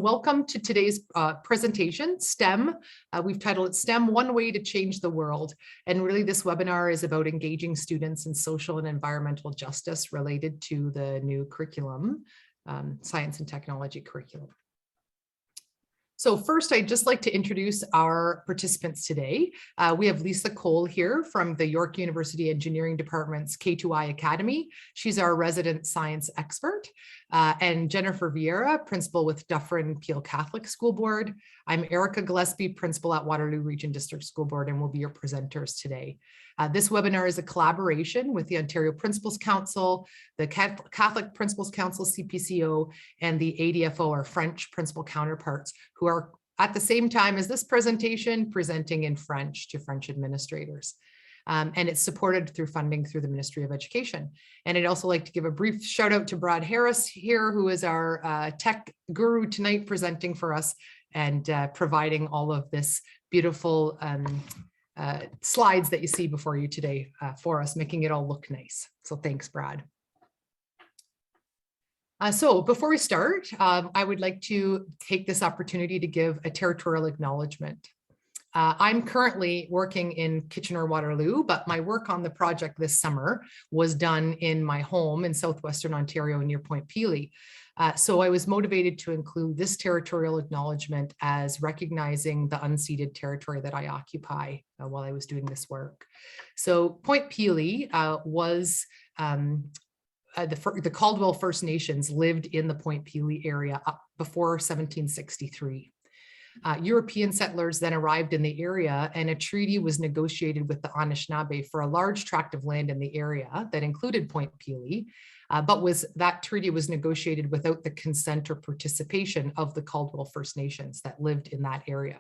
Welcome to today's presentation, STEM. We've titled it STEM, One Way to Change the World. And really this webinar is about engaging students in social and environmental justice related to the new curriculum, science and technology curriculum. So first, I'd just like to introduce our participants today. We have Lisa Cole here from the York University Engineering Department's K2I Academy. She's our resident science expert. And Jennifer Vieira, principal with Dufferin Peel Catholic School Board. I'm Erica Gillespie, principal at Waterloo Region District School Board, and will be your presenters today. This webinar is a collaboration with the Ontario Principals Council, the Catholic Principals Council, CPCO, and the ADFO, our French principal counterparts, who are at the same time as this presentation presenting in French to French administrators. And it's supported through funding through the Ministry of Education. And I'd also like to give a brief shout out to Brad Harris here, who is our tech guru tonight, presenting for us and providing all of this beautiful slides that you see before you today for us, making it all look nice. So thanks, Brad. So before we start, I would like to take this opportunity to give a territorial acknowledgement. I'm currently working in Kitchener-Waterloo, but my work on the project this summer was done in my home in southwestern Ontario near Point Pelee. So I was motivated to include this territorial acknowledgement as recognizing the unceded territory that I occupy while I was doing this work. So Point Pelee was the Caldwell First Nations lived in the Point Pelee area up before 1763. European settlers then arrived in the area, and a treaty was negotiated with the Anishinaabe for a large tract of land in the area that included Point Pelee, but that treaty was negotiated without the consent or participation of the Caldwell First Nations that lived in that area.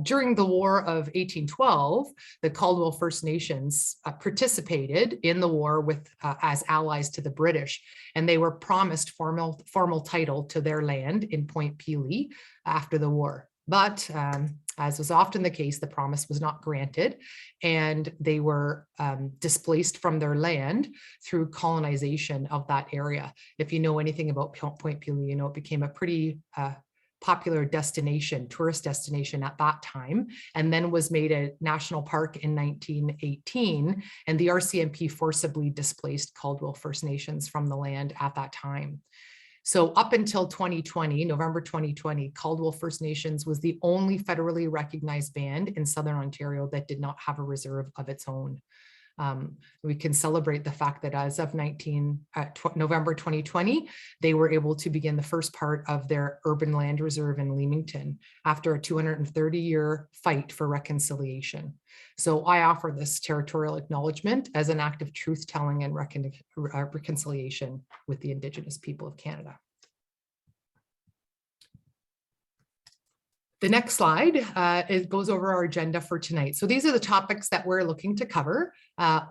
During the War of 1812, the Caldwell First Nations participated in the war with as allies to the British, and they were promised formal title to their land in Point Pelee after the war. But as was often the case, the promise was not granted, and they were displaced from their land through colonization of that area. If you know anything about Point Pelee, you know it became a pretty popular destination, tourist destination at that time, and then was made a national park in 1918, and the RCMP forcibly displaced Caldwell First Nations from the land at that time. So up until 2020, November 2020, Caldwell First Nations was the only federally recognized band in Southern Ontario that did not have a reserve of its own. We can celebrate the fact that as of November 2020, they were able to begin the first part of their urban land reserve in Leamington after a 230-year fight for reconciliation. So I offer this territorial acknowledgement as an act of truth-telling and reconciliation with the Indigenous people of Canada. The next slide it goes over our agenda for tonight. So these are the topics that we're looking to cover.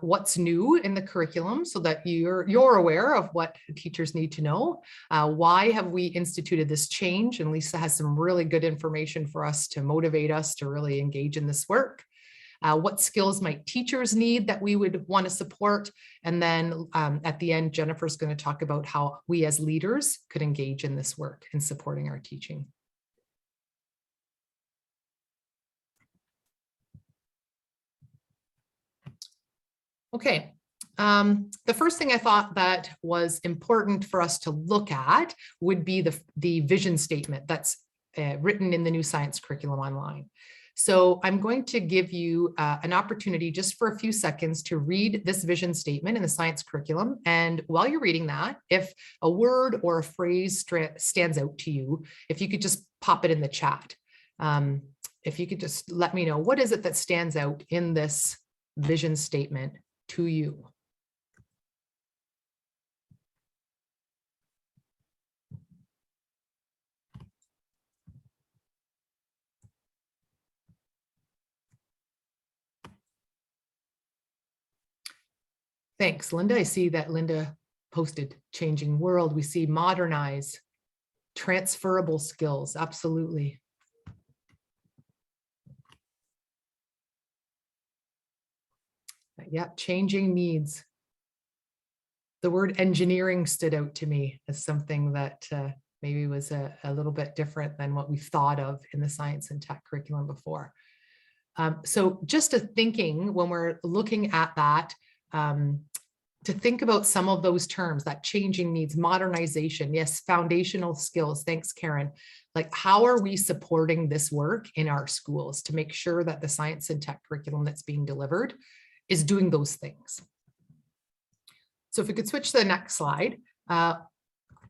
What's new in the curriculum so that you're aware of what teachers need to know. Why have we instituted this change? And Lisa has some really good information for us to motivate us to really engage in this work. What skills might teachers need that we would want to support? And then at the end, Jennifer's going to talk about how we as leaders could engage in this work in supporting our teaching. Okay, the first thing I thought that was important for us to look at would be the vision statement that's written in the new science curriculum online. So I'm going to give you an opportunity just for a few seconds to read this vision statement in the science curriculum. And while you're reading that, if a word or a phrase stands out to you, if you could just pop it in the chat. If you could just let me know, what is it that stands out in this vision statement to you? Thanks, Linda. I see that Linda posted changing world. We see modernize, transferable skills. Absolutely. Yeah, changing needs. The word engineering stood out to me as something that maybe was a little bit different than what we've thought of in the science and tech curriculum before. So just a thinking when we're looking at that, to think about some of those terms, that changing needs, modernization, yes, foundational skills. Thanks, Karen. Like, how are we supporting this work in our schools to make sure that the science and tech curriculum that's being delivered is doing those things? So if we could switch to the next slide.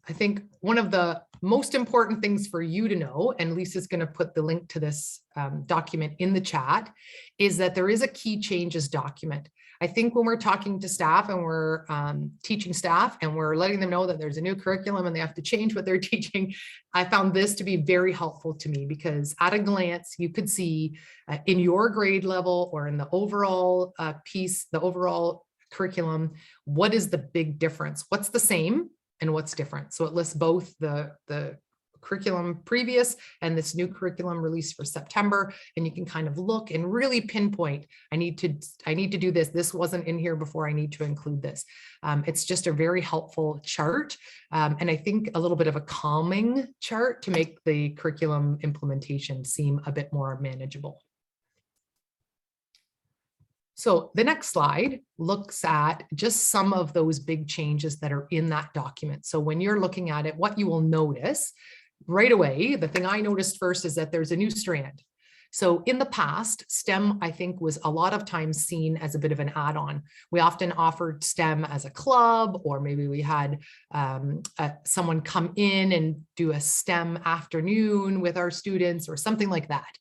I think one of the most important things for you to know, and Lisa's going to put the link to this document in the chat, is that there is a key changes document. I think when we're talking to staff and we're teaching staff and we're letting them know that there's a new curriculum and they have to change what they're teaching, I found this to be very helpful to me, because at a glance, you could see in your grade level or in the overall piece, the overall curriculum, what is the big difference? What's the same and what's different? So it lists both the curriculum previous and this new curriculum released for September, and you can kind of look and really pinpoint, I need to do this. This wasn't in here before, I need to include this. It's just a very helpful chart, and I think a little bit of a calming chart to make the curriculum implementation seem a bit more manageable. So the next slide looks at just some of those big changes that are in that document. So when you're looking at it, what you will notice right away, the thing I noticed first is that there's a new strand. So in the past, STEM, I think, was a lot of times seen as a bit of an add-on. We often offered STEM as a club, or maybe we had someone come in and do a STEM afternoon with our students or something like that.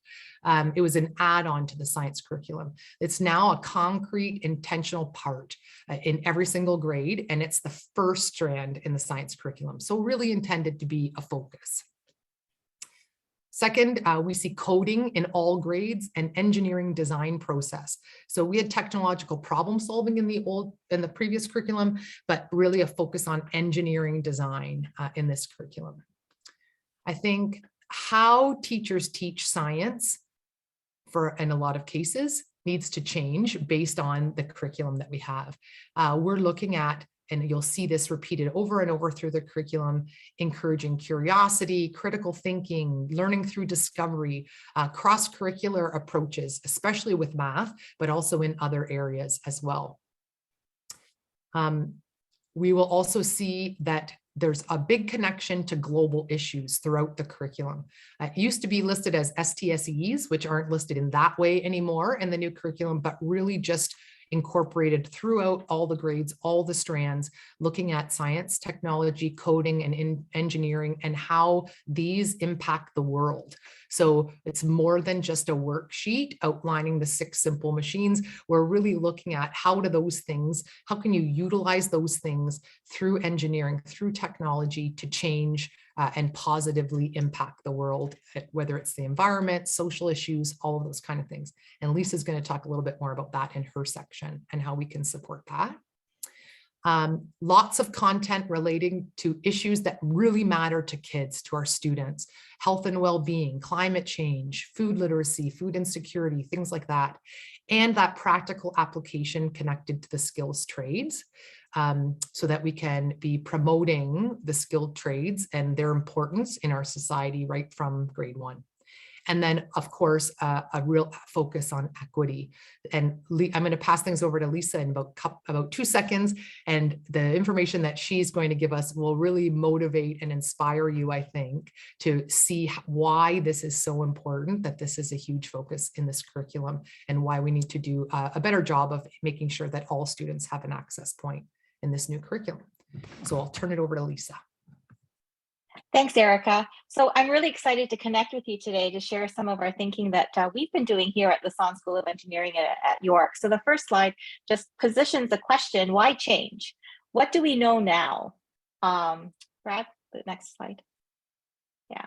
It was an add-on to the science curriculum. It's now a concrete, intentional part in every single grade, and it's the first strand in the science curriculum. So really intended to be a focus. Second, we see coding in all grades and engineering design process. So we had technological problem solving in the previous curriculum, but really a focus on engineering design in this curriculum. I think how teachers teach science, in a lot of cases, needs to change based on the curriculum that we have. We're looking at, and you'll see this repeated over and over through the curriculum, encouraging curiosity, critical thinking, learning through discovery, cross-curricular approaches, especially with math, but also in other areas as well. We will also see that there's a big connection to global issues throughout the curriculum. It used to be listed as STSEs, which aren't listed in that way anymore in the new curriculum, but really just incorporated throughout all the grades, all the strands, looking at science, technology, coding, and engineering, and how these impact the world. So it's more than just a worksheet outlining the 6 simple machines. We're really looking at how can you utilize those things through engineering, through technology to change and positively impact the world, whether it's the environment, social issues, all of those kind of things. And Lisa's going to talk a little bit more about that in her section and how we can support that. Lots of content relating to issues that really matter to kids, to our students: health and well-being, climate change, food literacy, food insecurity, things like that. And that practical application connected to the skills trades, so that we can be promoting the skilled trades and their importance in our society right from grade 1. And then, of course, a real focus on equity. And I'm going to pass things over to Lisa in about 2 seconds. And the information that she's going to give us will really motivate and inspire you, I think, to see why this is so important, that this is a huge focus in this curriculum, and why we need to do a better job of making sure that all students have an access point in this new curriculum. So I'll turn it over to Lisa. Thanks, Erica. So I'm really excited to connect with you today to share some of our thinking that we've been doing here at the Lassonde School of Engineering at York. So the first slide just positions the question, why change? What do we know now? Brad, the next slide. Yeah.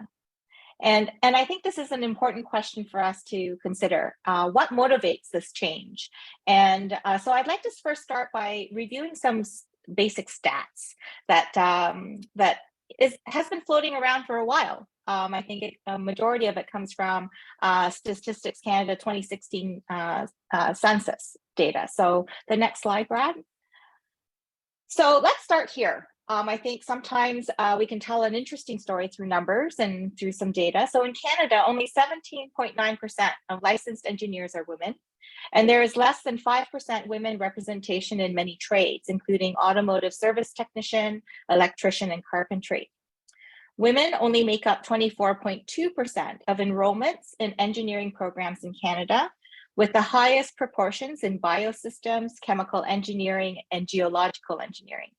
And I think this is an important question for us to consider. What motivates this change? And so I'd like to first start by reviewing some basic stats that has been floating around for a while. I think a majority of it comes from Statistics Canada 2016 census data. So the next slide, Brad. So let's start here. I think sometimes we can tell an interesting story through numbers and through some data. So in Canada, only 17.9% of licensed engineers are women, and there is less than 5% women representation in many trades, including automotive service technician, electrician, and carpentry. Women only make up 24.2% of enrollments in engineering programs in Canada, with the highest proportions in biosystems, chemical engineering, and geological engineering.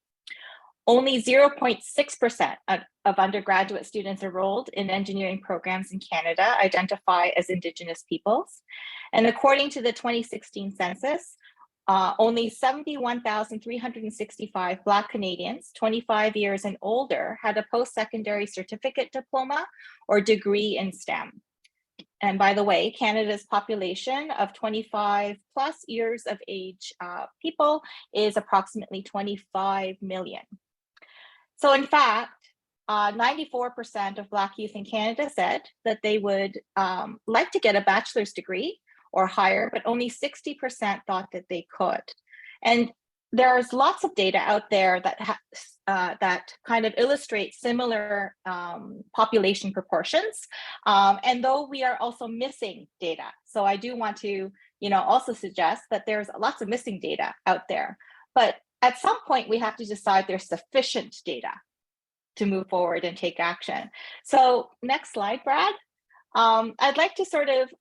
Only 0.6% of undergraduate students enrolled in engineering programs in Canada identify as Indigenous peoples. And according to the 2016 census, only 71,365 Black Canadians 25 years and older had a post-secondary certificate diploma or degree in STEM. And by the way, Canada's population of 25 plus years of age people is approximately 25 million. So in fact, 94% of Black youth in Canada said that they would like to get a bachelor's degree or higher, but only 60% thought that they could. And there's lots of data out there that kind of illustrates similar population proportions. And though we are also missing data. So I do want to, also suggest that there's lots of missing data out there. But at some point, we have to decide there's sufficient data to move forward and take action. So next slide, Brad. I'd like to sort of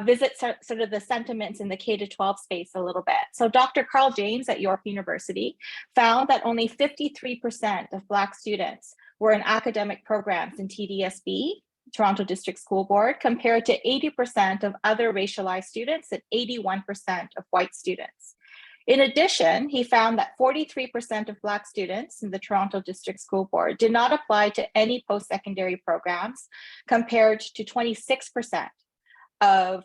visit sort of the sentiments in the K-12 space a little bit. So Dr. Carl James at York University found that only 53% of Black students were in academic programs in TDSB, Toronto District School Board, compared to 80% of other racialized students and 81% of white students. In addition, he found that 43% of Black students in the Toronto District School Board did not apply to any post-secondary programs, compared to 26% of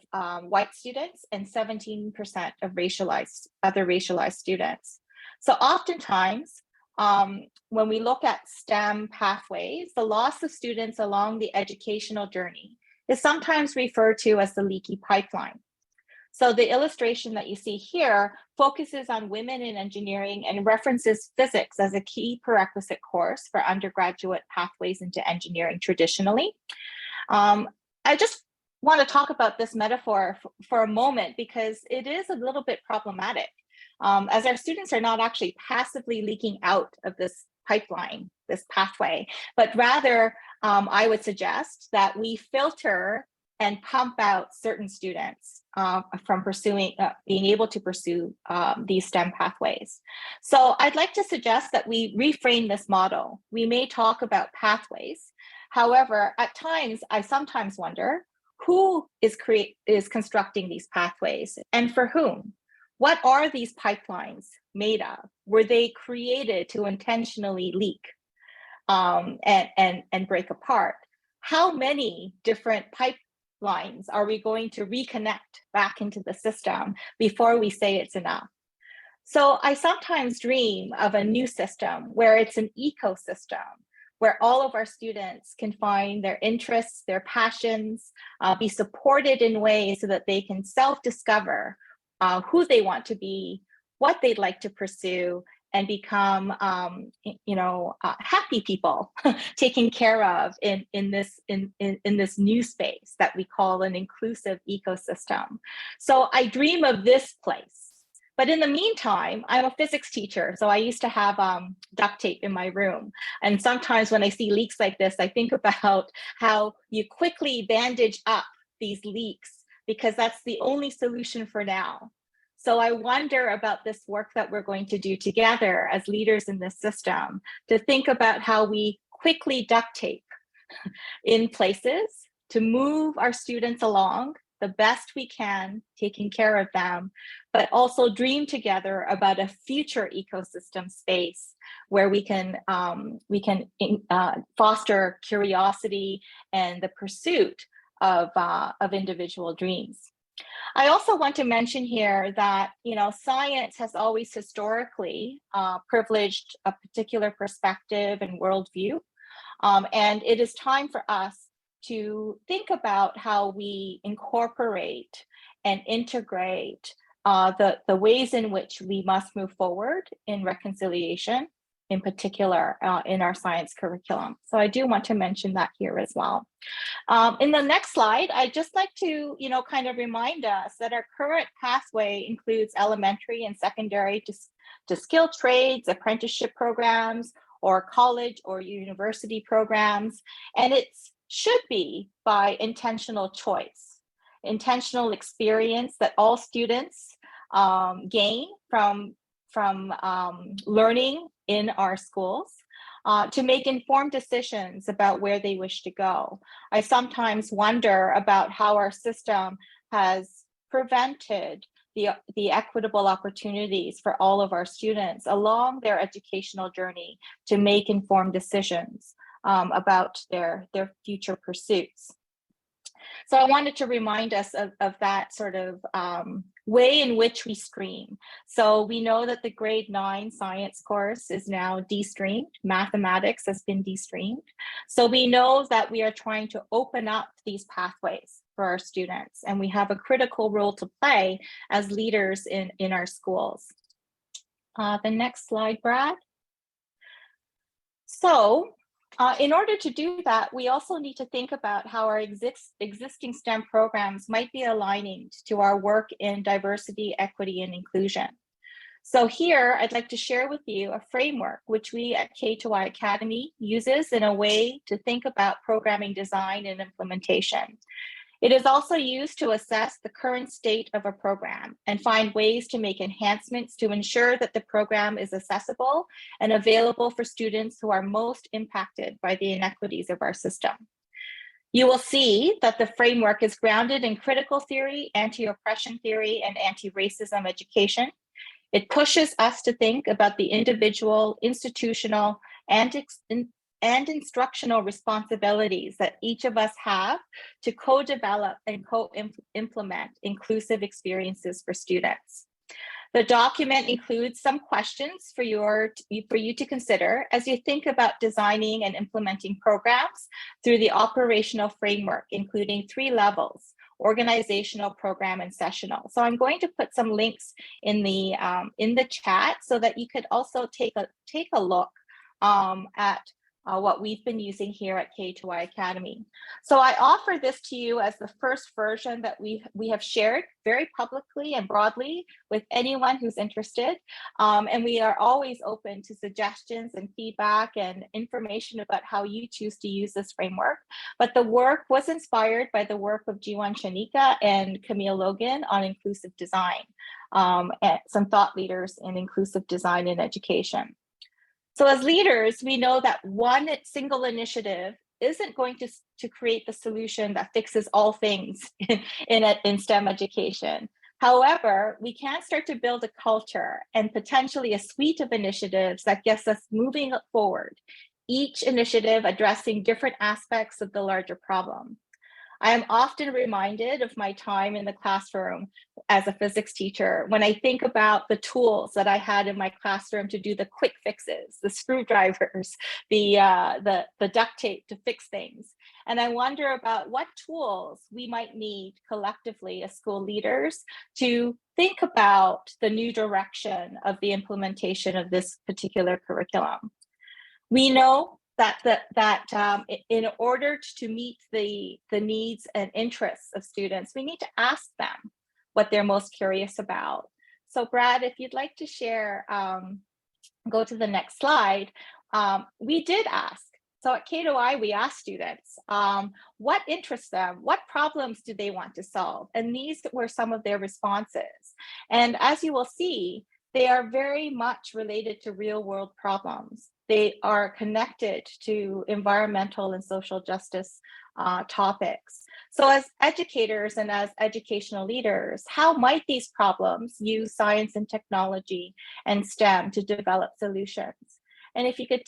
white students and 17% of other racialized students. So oftentimes, when we look at STEM pathways, the loss of students along the educational journey is sometimes referred to as the leaky pipeline. So the illustration that you see here focuses on women in engineering and references physics as a key prerequisite course for undergraduate pathways into engineering traditionally. I just want to talk about this metaphor for a moment because it is a little bit problematic, as our students are not actually passively leaking out of this pipeline, this pathway, but rather I would suggest that we filter and pump out certain students from being able to pursue these STEM pathways. So I'd like to suggest that we reframe this model. We may talk about pathways. However, at times, I sometimes wonder who is constructing these pathways and for whom? What are these pipelines made of? Were they created to intentionally leak and break apart? How many different pipelines are we going to reconnect back into the system before we say it's enough? So I sometimes dream of a new system where it's an ecosystem, where all of our students can find their interests, their passions, be supported in ways so that they can self-discover who they want to be, what they'd like to pursue, and become happy people taken care of in this new space that we call an inclusive ecosystem. So I dream of this place. But in the meantime, I'm a physics teacher, so I used to have duct tape in my room. And sometimes when I see leaks like this, I think about how you quickly bandage up these leaks because that's the only solution for now. So I wonder about this work that we're going to do together as leaders in this system to think about how we quickly duct tape in places to move our students along the best we can, taking care of them, but also dream together about a future ecosystem space where we can foster curiosity and the pursuit of individual dreams. I also want to mention here that science has always historically privileged a particular perspective and worldview, and it is time for us to think about how we incorporate and integrate the ways in which we must move forward in reconciliation in particular in our science curriculum. So I do want to mention that here as well. In the next slide, I'd just like to, kind of remind us that our current pathway includes elementary and secondary to skilled trades, apprenticeship programs, or college or university programs. And it should be by intentional choice, intentional experience that all students gain from learning in our schools. To make informed decisions about where they wish to go. I sometimes wonder about how our system has prevented the equitable opportunities for all of our students along their educational journey to make informed decisions about their future pursuits. So I wanted to remind us of that sort of way in which we stream. So we know that the grade 9 science course is now de-streamed. Mathematics has been de-streamed. So we know that we are trying to open up these pathways for our students, and we have a critical role to play as leaders in our schools. The next slide, Brad. So in order to do that, we also need to think about how our existing STEM programs might be aligning to our work in diversity, equity, and inclusion. So here, I'd like to share with you a framework which we at K2I Academy uses in a way to think about programming design and implementation. It is also used to assess the current state of a program and find ways to make enhancements to ensure that the program is accessible and available for students who are most impacted by the inequities of our system. You will see that the framework is grounded in critical theory, anti-oppression theory, and anti-racism education. It pushes us to think about the individual, institutional, and instructional responsibilities that each of us have to co-develop and co-implement inclusive experiences for students. The document includes some questions for you to consider as you think about designing and implementing programs through the operational framework, including 3 levels: organizational, program, and sessional. So I'm going to put some links in the chat so that you could also take a look at what we've been using here at K2I Academy. So I offer this to you as the first version that we have shared very publicly and broadly with anyone who's interested. And we are always open to suggestions and feedback and information about how you choose to use this framework. But the work was inspired by the work of Jiwan Chanika and Camille Logan on inclusive design, and some thought leaders in inclusive design in education. So as leaders, we know that one single initiative isn't going to create the solution that fixes all things in STEM education. However, we can start to build a culture and potentially a suite of initiatives that gets us moving forward, each initiative addressing different aspects of the larger problem. I am often reminded of my time in the classroom as a physics teacher when I think about the tools that I had in my classroom to do the quick fixes, the screwdrivers, the duct tape to fix things. And I wonder about what tools we might need collectively as school leaders to think about the new direction of the implementation of this particular curriculum. We know that in order to meet the needs and interests of students, we need to ask them what they're most curious about. So Brad, if you'd like to share, go to the next slide. We did ask. So at K2I, we asked students what interests them, what problems do they want to solve? And these were some of their responses. And as you will see, they are very much related to real world problems. They are connected to environmental and social justice topics. So as educators and as educational leaders, how might these problems use science and technology and STEM to develop solutions? And if you could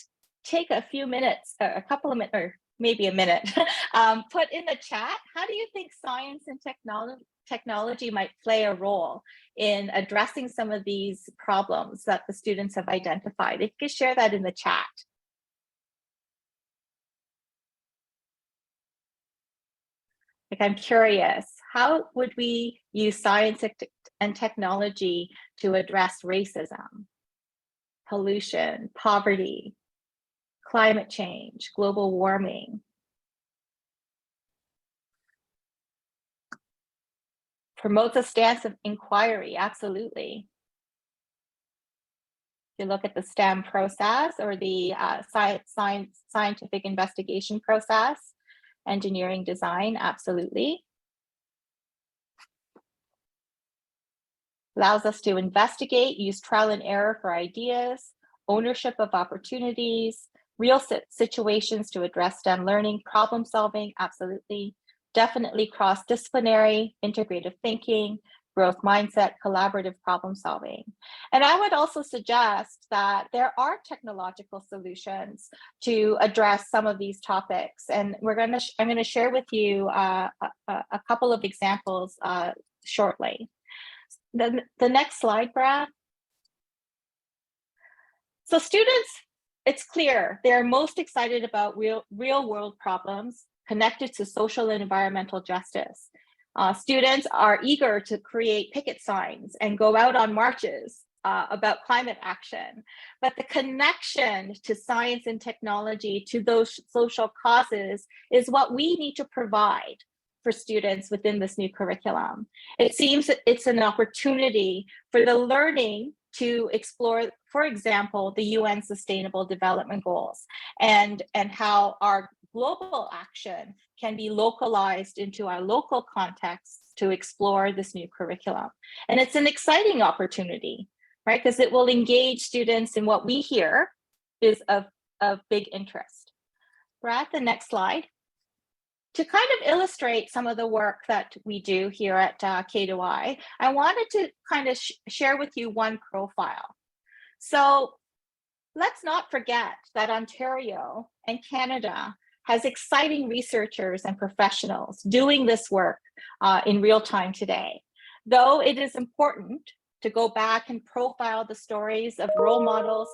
take a few minutes, a couple of minutes, or maybe a minute, put in the chat, how do you think science and technology might play a role in addressing some of these problems that the students have identified? If you could share that in the chat. Like, I'm curious, how would we use science and technology to address racism? pollution, poverty, climate change, global warming. Promotes a stance of inquiry, absolutely. If you look at the STEM process or the scientific investigation process, engineering design, absolutely. Allows us to investigate, use trial and error for ideas, ownership of opportunities, real situations to address STEM learning, problem solving, absolutely. Definitely cross-disciplinary, integrative thinking, growth mindset, collaborative problem solving. And I would also suggest that there are technological solutions to address some of these topics. And I'm going to share with you a couple of examples shortly. The next slide, Brad. So students, it's clear they're most excited about real world problems connected to social and environmental justice. Students are eager to create picket signs and go out on marches about climate action. But the connection to science and technology, to those social causes, is what we need to provide for students within this new curriculum. It seems that it's an opportunity for the learning to explore, for example, the UN Sustainable Development Goals and how our global action can be localized into our local context to explore this new curriculum. And it's an exciting opportunity, right? Because it will engage students in what we hear is of big interest. Brad, the next slide. To kind of illustrate some of the work that we do here at K2I, I wanted to kind of share with you one profile. So let's not forget that Ontario and Canada has exciting researchers and professionals doing this work in real time today. Though it is important to go back and profile the stories of role models,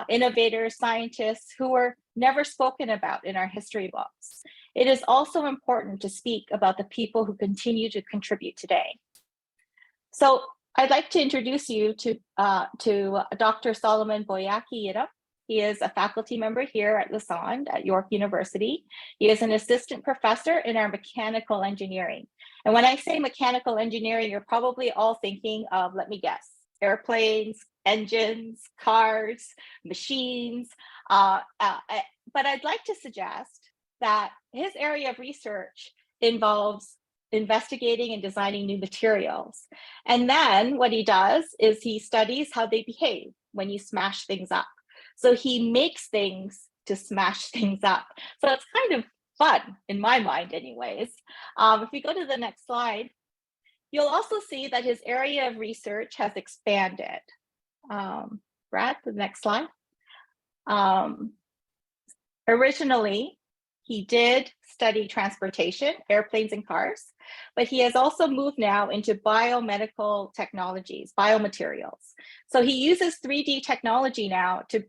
innovators, scientists who were never spoken about in our history books. It is also important to speak about the people who continue to contribute today. So I'd like to introduce you to Dr. Solomon Boyaki-Yidam. He is a faculty member here at Lassonde at York University. He is an assistant professor in our mechanical engineering. And when I say mechanical engineering, you're probably all thinking of, let me guess, airplanes, engines, cars, machines. But I'd like to suggest that his area of research involves investigating and designing new materials. And then what he does is he studies how they behave when you smash things up. So he makes things to smash things up. So it's kind of fun in my mind anyways. If we go to the next slide, you'll also see that his area of research has expanded. Brad, the next slide. Originally, he did study transportation, airplanes and cars, but he has also moved now into biomedical technologies, biomaterials. So he uses 3D technology now to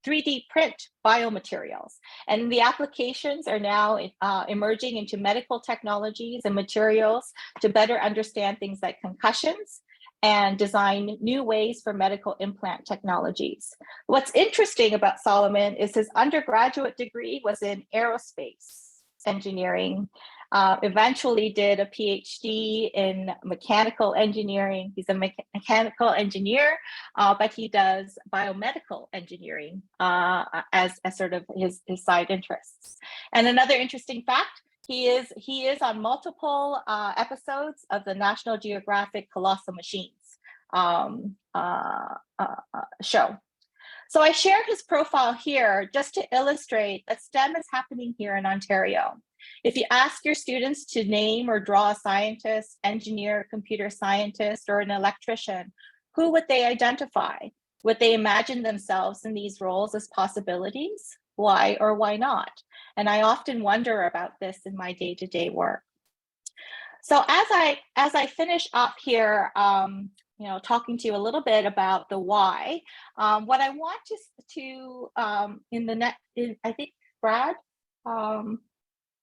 3D print biomaterials. And the applications are now emerging into medical technologies and materials to better understand things like concussions and design new ways for medical implant technologies. What's interesting about Solomon is his undergraduate degree was in aerospace engineering, eventually did a PhD in mechanical engineering. He's a mechanical engineer, but he does biomedical engineering as sort of his side interests. And another interesting fact, he is on multiple episodes of the National Geographic Colossal Machines show. So I share his profile here just to illustrate that STEM is happening here in Ontario. If you ask your students to name or draw a scientist, engineer, computer scientist, or an electrician, who would they identify? Would they imagine themselves in these roles as possibilities? Why or why not? And I often wonder about this in my day-to-day work. So as I finish up here, talking to you a little bit about the why, what I want to I think, Brad,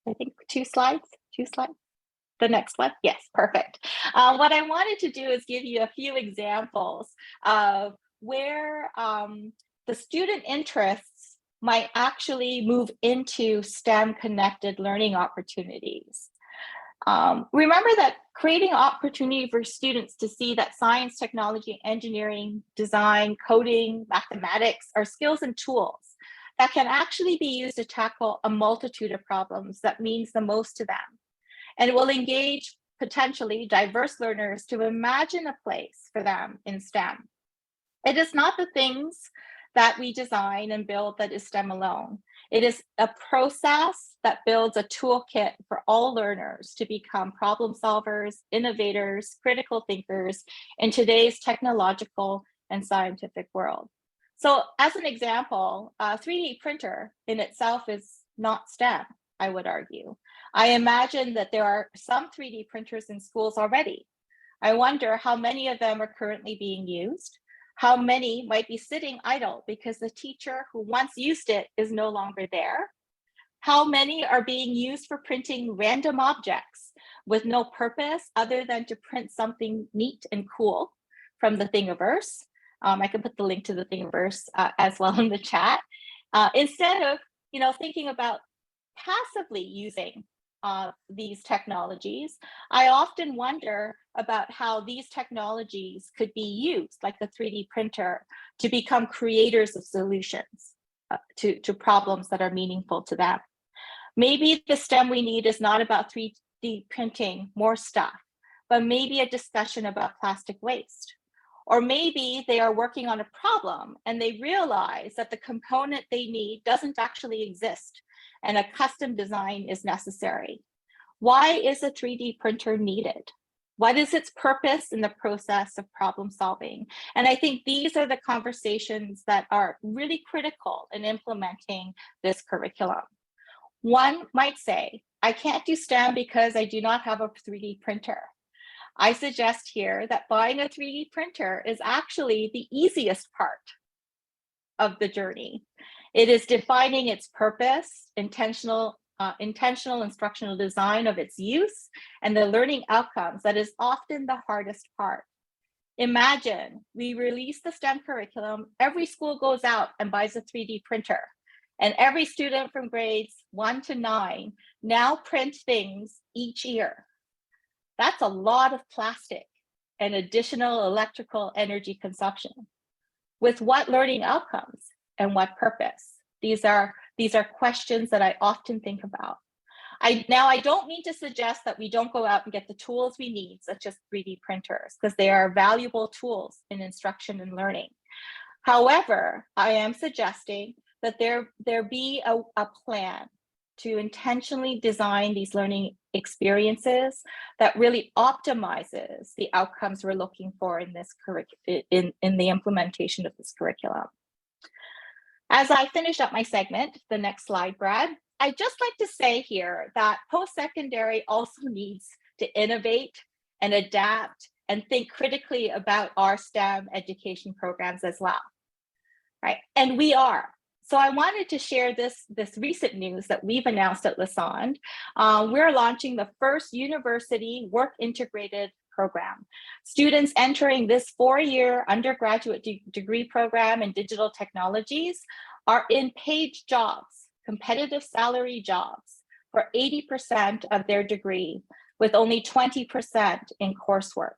I think two slides, the next one, yes, perfect. What I wanted to do is give you a few examples of where the student interests might actually move into STEM connected learning opportunities. Remember that creating opportunity for students to see that science, technology, engineering, design, coding, mathematics are skills and tools that can actually be used to tackle a multitude of problems that means the most to them. And it will engage potentially diverse learners to imagine a place for them in STEM. It is not the things that we design and build that is STEM alone. It is a process that builds a toolkit for all learners to become problem solvers, innovators, critical thinkers in today's technological and scientific world. So as an example, a 3D printer in itself is not STEM, I would argue. I imagine that there are some 3D printers in schools already. I wonder how many of them are currently being used. How many might be sitting idle because the teacher who once used it is no longer there? How many are being used for printing random objects with no purpose other than to print something neat and cool from the Thingiverse? I can put the link to the Thingiverse as well in the chat. Instead of thinking about passively using these technologies, I often wonder about how these technologies could be used, like the 3D printer, to become creators of solutions to problems that are meaningful to them. Maybe the STEM we need is not about 3D printing more stuff, but maybe a discussion about plastic waste. Or maybe they are working on a problem and they realize that the component they need doesn't actually exist and a custom design is necessary. Why is a 3D printer needed? What is its purpose in the process of problem solving? And I think these are the conversations that are really critical in implementing this curriculum. One might say, I can't do STEM because I do not have a 3D printer. I suggest here that buying a 3D printer is actually the easiest part of the journey. It is defining its purpose, intentional instructional design of its use, and the learning outcomes that is often the hardest part. Imagine we release the STEM curriculum, every school goes out and buys a 3D printer, and every student from grades 1 to 9 now print things each year. That's a lot of plastic and additional electrical energy consumption. With what learning outcomes and what purpose? These are questions that I often think about. I don't mean to suggest that we don't go out and get the tools we need, such as 3D printers, because they are valuable tools in instruction and learning. However, I am suggesting that there be a plan to intentionally design these learning experiences that really optimizes the outcomes we're looking for in this in the implementation of this curriculum. As I finish up my segment, the next slide, Brad, I'd just like to say here that post-secondary also needs to innovate and adapt and think critically about our STEM education programs as well, right? And we are. So I wanted to share this recent news that we've announced at Lassonde. We're launching the first university work integrated program. Students entering this 4-year undergraduate degree program in digital technologies are in paid jobs, competitive salary jobs for 80% of their degree, with only 20% in coursework.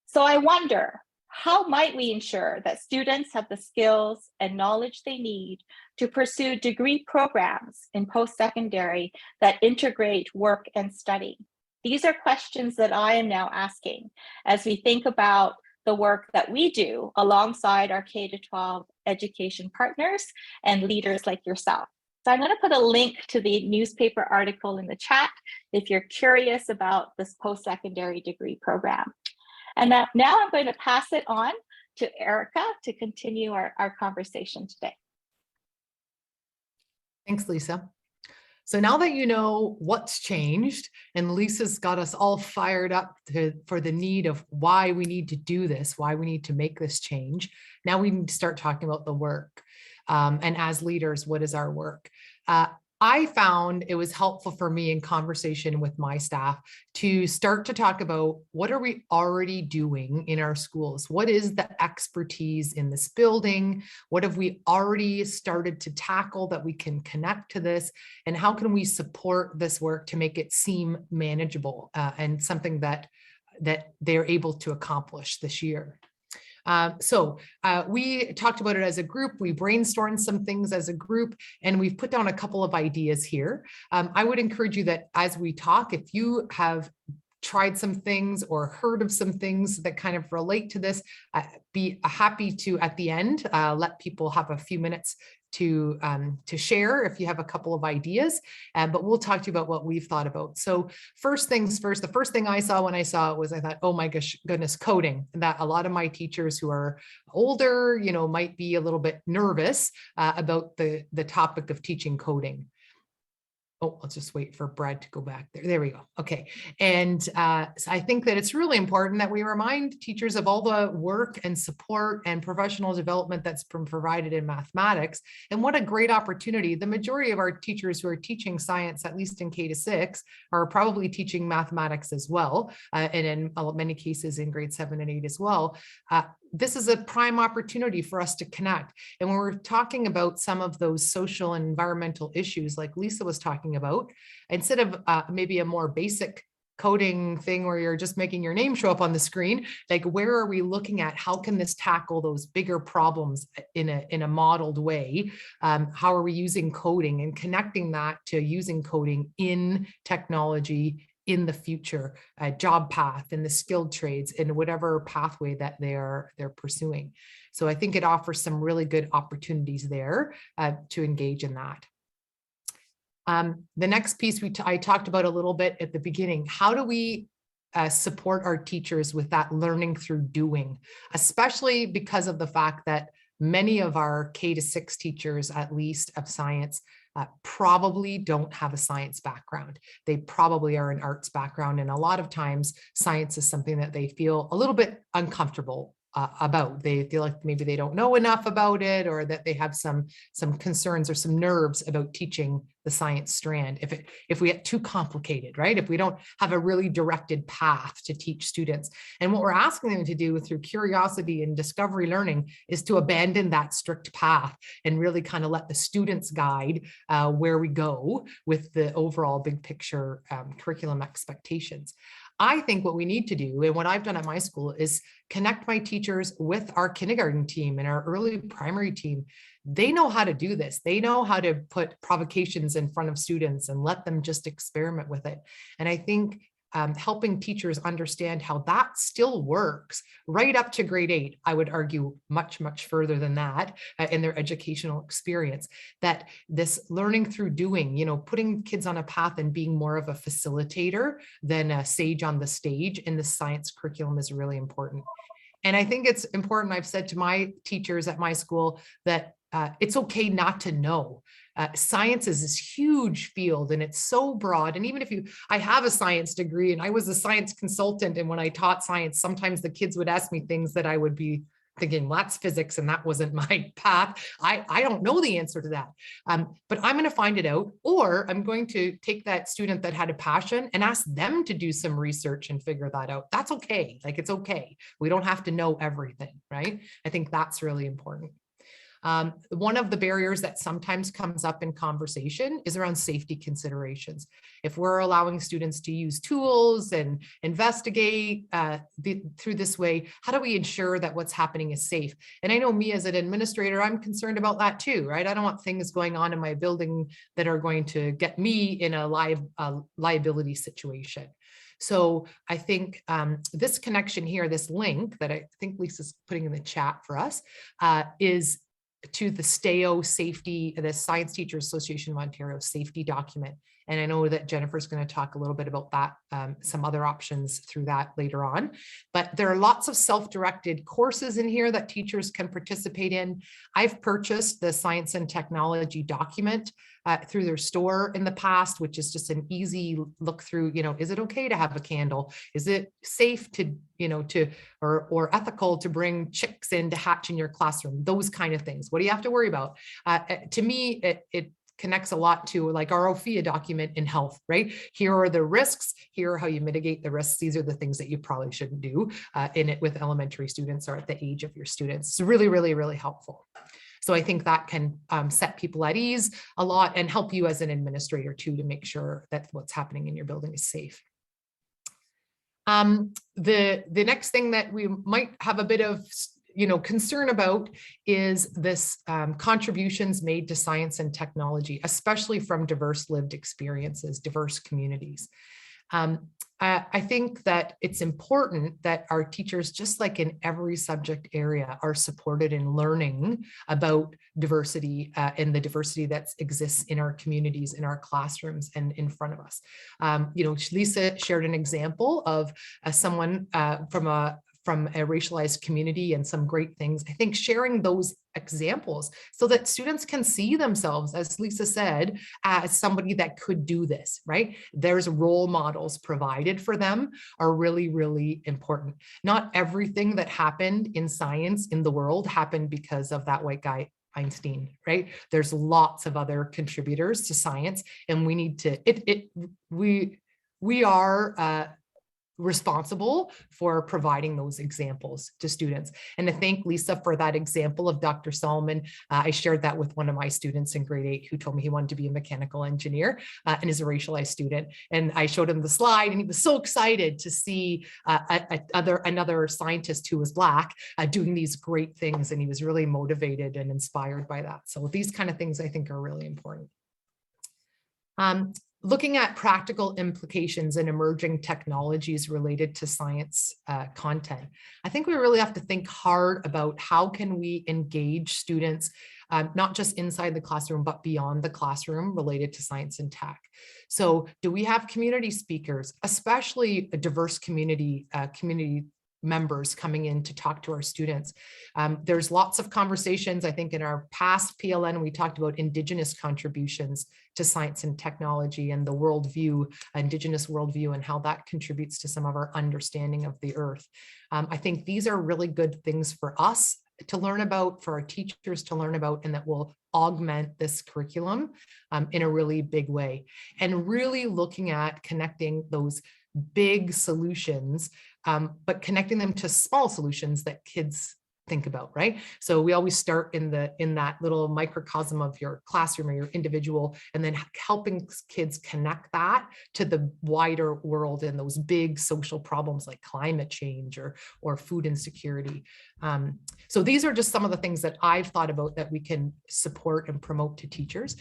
So I wonder, how might we ensure that students have the skills and knowledge they need to pursue degree programs in post-secondary that integrate work and study? These are questions that I am now asking as we think about the work that we do alongside our K-12 education partners and leaders like yourself. So I'm going to put a link to the newspaper article in the chat if you're curious about this post-secondary degree program. And now I'm going to pass it on to Erica to continue our conversation today. Thanks, Lisa. So now that you know what's changed, and Lisa's got us all fired up for the need of why we need to do this, why we need to make this change, now we need to start talking about the work. And as leaders, what is our work? I found it was helpful for me in conversation with my staff to start to talk about what are we already doing in our schools? What is the expertise in this building? What have we already started to tackle that we can connect to this? And how can we support this work to make it seem manageable and something that they're able to accomplish this year? We talked about it as a group, we brainstormed some things as a group, and we've put down a couple of ideas here. I would encourage you that as we talk, if you have tried some things or heard of some things that kind of relate to this, be happy to, at the end, let people have a few minutes to share if you have a couple of ideas, but we'll talk to you about what we've thought about. So first things first, the first thing I saw when I saw it was I thought, oh my goodness, coding. That a lot of my teachers who are older, might be a little bit nervous about the topic of teaching coding. Oh, let's just wait for Brad to go back there. There we go. Okay. And so I think that it's really important that we remind teachers of all the work and support and professional development that's been provided in mathematics. And what a great opportunity. The majority of our teachers who are teaching science, at least in K-6, are probably teaching mathematics as well. And in many cases in grade 7 and 8 as well. This is a prime opportunity for us to connect. And when we're talking about some of those social and environmental issues, like Lisa was talking about, instead of maybe a more basic coding thing where you're just making your name show up on the screen, like where are we looking at? How can this tackle those bigger problems in a modeled way? How are we using coding and connecting that to using coding in technology in the future job path, in the skilled trades, in whatever pathway that they're pursuing. So I think it offers some really good opportunities there to engage in that. The next piece I talked about a little bit at the beginning, how do we support our teachers with that learning through doing, especially because of the fact that many of our K-6 teachers, at least of science, probably don't have a science background. They probably are an arts background. And a lot of times science is something that they feel a little bit uncomfortable about. They feel like maybe they don't know enough about it, or that they have some concerns or some nerves about teaching the science strand. If we get too complicated, right? If we don't have a really directed path to teach students. And what we're asking them to do through curiosity and discovery learning is to abandon that strict path and really kind of let the students guide where we go with the overall big picture curriculum expectations. I think what we need to do, and what I've done at my school, is connect my teachers with our kindergarten team and our early primary team. They know how to do this. They know how to put provocations in front of students and let them just experiment with it. And I think helping teachers understand how that still works right up to grade 8, I would argue much, much further than that in their educational experience, that this learning through doing, putting kids on a path and being more of a facilitator than a sage on the stage in the science curriculum is really important. And I think it's important, I've said to my teachers at my school, that it's okay not to know. Science is this huge field and it's so broad. And even if I have a science degree and I was a science consultant, and when I taught science, sometimes the kids would ask me things that I would be thinking, well, that's physics and that wasn't my path. I don't know the answer to that, but I'm going to find it out, or I'm going to take that student that had a passion and ask them to do some research and figure that out. That's okay. Like, it's okay. We don't have to know everything, right? I think that's really important. One of the barriers that sometimes comes up in conversation is around safety considerations. If we're allowing students to use tools and investigate through this way, how do we ensure that what's happening is safe? And I know me as an administrator, I'm concerned about that too, right? I don't want things going on in my building that are going to get me in a liability situation. So I think this connection here, this link that I think Lisa's putting in the chat for us, is to the STAO safety, the Science Teachers Association of Ontario safety document. And I know that Jennifer's going to talk a little bit about that, some other options through that later on. But there are lots of self-directed courses in here that teachers can participate in. I've purchased the Science and Technology document through their store in the past, which is just an easy look through, is it okay to have a candle? Is it safe to, or ethical to bring chicks in to hatch in your classroom? Those kind of things. What do you have to worry about? To me, it connects a lot to like our OFIA document in health, right? Here are the risks, here are how you mitigate the risks. These are the things that you probably shouldn't do in it with elementary students or at the age of your students. It's really, really, really helpful. So I think that can set people at ease a lot and help you as an administrator too, to make sure that what's happening in your building is safe. The next thing that we might have a bit of concern about is this contributions made to science and technology, especially from diverse lived experiences, diverse communities. I think that it's important that our teachers, just like in every subject area, are supported in learning about diversity and the diversity that exists in our communities, in our classrooms, and in front of us. Lisa shared an example of someone from a racialized community and some great things. I think sharing those examples so that students can see themselves, as Lisa said, as somebody that could do this, right? There's role models provided for them are really, really important. Not everything that happened in science in the world happened because of that white guy, Einstein, right? There's lots of other contributors to science, and we need to, we are responsible for providing those examples to students. And to thank Lisa for that example of Dr. Solomon. I shared that with one of my students in grade 8 who told me he wanted to be a mechanical engineer and is a racialized student. And I showed him the slide and he was so excited to see another scientist who was Black doing these great things. And he was really motivated and inspired by that. So these kind of things I think are really important. Looking at practical implications and emerging technologies related to science content, I think we really have to think hard about how can we engage students, not just inside the classroom, but beyond the classroom related to science and tech. So do we have community speakers, especially a diverse community members coming in to talk to our students? There's lots of conversations. I think in our past PLN, we talked about Indigenous contributions to science and technology and the worldview, Indigenous worldview, and how that contributes to some of our understanding of the earth. I think these are really good things for us to learn about, for our teachers to learn about, and that will augment this curriculum in a really big way. And really looking at connecting those big solutions, but connecting them to small solutions that kids think about, right? So we always start in that little microcosm of your classroom or your individual, and then helping kids connect that to the wider world and those big social problems like climate change or food insecurity. So these are just some of the things that I've thought about that we can support and promote to teachers.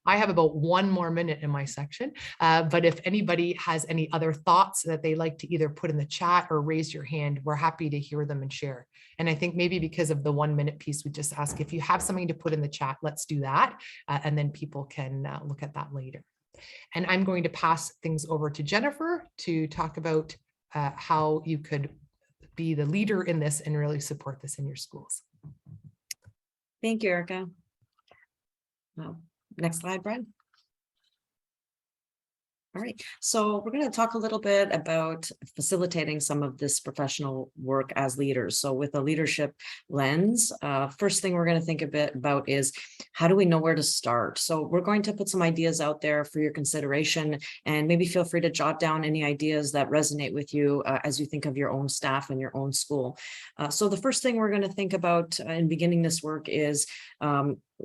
I have about 1 more minute in my section, but if anybody has any other thoughts that they like to either put in the chat or raise your hand, we're happy to hear them and share. And I think maybe because of the 1 minute piece, we just ask if you have something to put in the chat, let's do that. And then people can look at that later. And I'm going to pass things over to Jennifer to talk about how you could be the leader in this and really support this in your schools. Thank you, Erica. Next slide, Brad. All right, so we're going to talk a little bit about facilitating some of this professional work as leaders. So with a leadership lens, first thing we're going to think a bit about is how do we know where to start? So we're going to put some ideas out there for your consideration, and maybe feel free to jot down any ideas that resonate with you as you think of your own staff and your own school. So the first thing we're going to think about in beginning this work is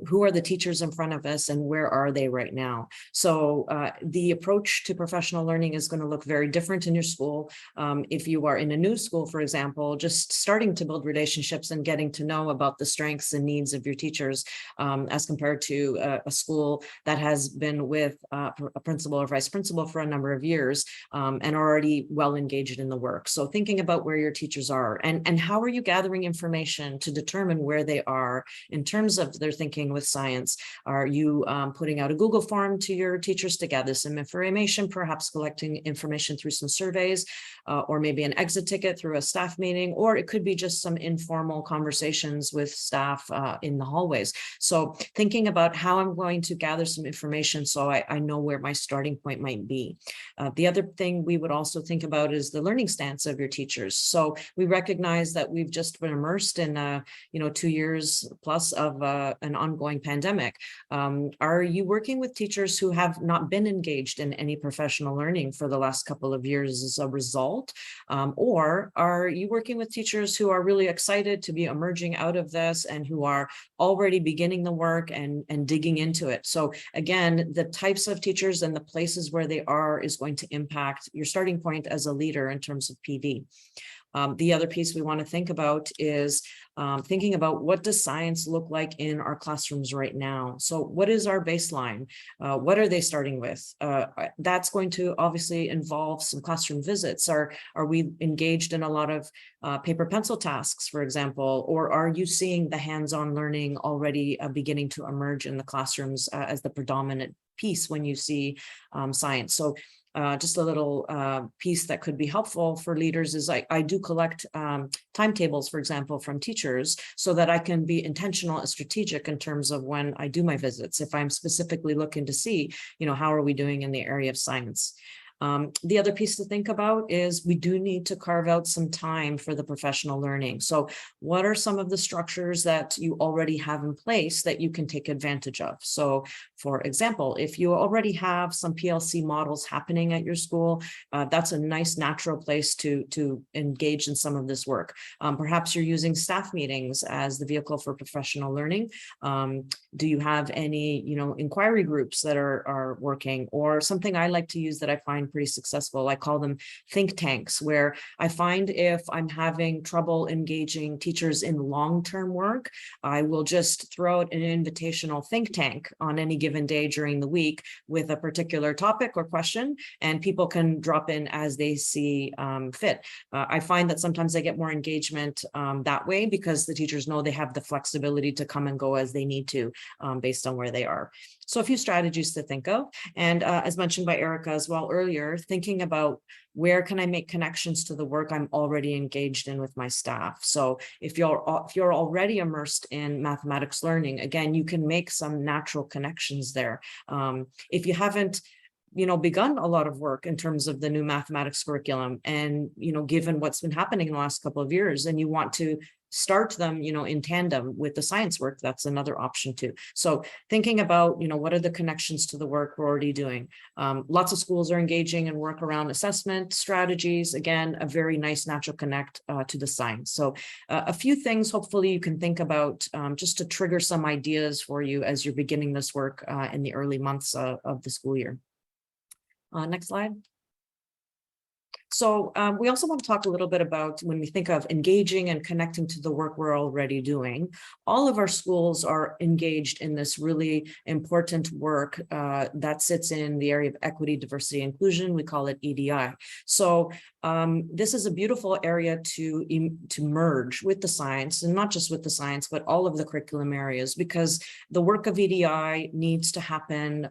who are the teachers in front of us and where are they right now? So the approach to professional learning is going to look very different in your school. If you are in a new school, for example, just starting to build relationships and getting to know about the strengths and needs of your teachers as compared to a school that has been with a principal or vice principal for a number of years and already well engaged in the work. So thinking about where your teachers are and how are you gathering information to determine where they are in terms of their thinking with science. Are you putting out a Google form to your teachers to gather some information, perhaps collecting information through some surveys, or maybe an exit ticket through a staff meeting, or it could be just some informal conversations with staff in the hallways. So thinking about how I'm going to gather some information so I know where my starting point might be. The other thing we would also think about is the learning stance of your teachers. So we recognize that we've just been immersed in 2 years plus of an ongoing pandemic. Are you working with teachers who have not been engaged in any professional learning for the last couple of years as a result? Or are you working with teachers who are really excited to be emerging out of this and who are already beginning the work and digging into it? So again, the types of teachers and the places where they are is going to impact your starting point as a leader in terms of PD. The other piece we want to think about is thinking about what does science look like in our classrooms right now? So what is our baseline? What are they starting with? That's going to obviously involve some classroom visits. Are we engaged in a lot of paper pencil tasks, for example, or are you seeing the hands-on learning already beginning to emerge in the classrooms as the predominant piece when you see science? So just a little piece that could be helpful for leaders is I do collect timetables, for example, from teachers so that I can be intentional and strategic in terms of when I do my visits. If I'm specifically looking to see, how are we doing in the area of science? The other piece to think about is we do need to carve out some time for the professional learning. So what are some of the structures that you already have in place that you can take advantage of? So for example, if you already have some PLC models happening at your school, that's a nice natural place to engage in some of this work. Perhaps you're using staff meetings as the vehicle for professional learning. Do you have any, inquiry groups that are working? Or something I like to use that I find pretty successful, I call them think tanks, where I find if I'm having trouble engaging teachers in long-term work, I will just throw out an invitational think tank on any given day during the week with a particular topic or question, and people can drop in as they see fit. I find that sometimes I get more engagement that way because the teachers know they have the flexibility to come and go as they need to based on where they are. So a few strategies to think of. And as mentioned by Erica as well earlier, thinking about where can I make connections to the work I'm already engaged in with my staff. So if you're already immersed in mathematics learning, again, you can make some natural connections there. If you haven't begun a lot of work in terms of the new mathematics curriculum and, given what's been happening in the last couple of years, and you want to start them, in tandem with the science work, that's another option too. So thinking about, what are the connections to the work we're already doing? Lots of schools are engaging in work around assessment strategies. Again, a very nice natural connect to the science. So a few things hopefully you can think about just to trigger some ideas for you as you're beginning this work in the early months of the school year. Next slide. So we also want to talk a little bit about when we think of engaging and connecting to the work we're already doing. All of our schools are engaged in this really important work that sits in the area of equity, diversity, inclusion. We call it EDI. So this is a beautiful area to merge with the science, and not just with the science, but all of the curriculum areas, because the work of EDI needs to happen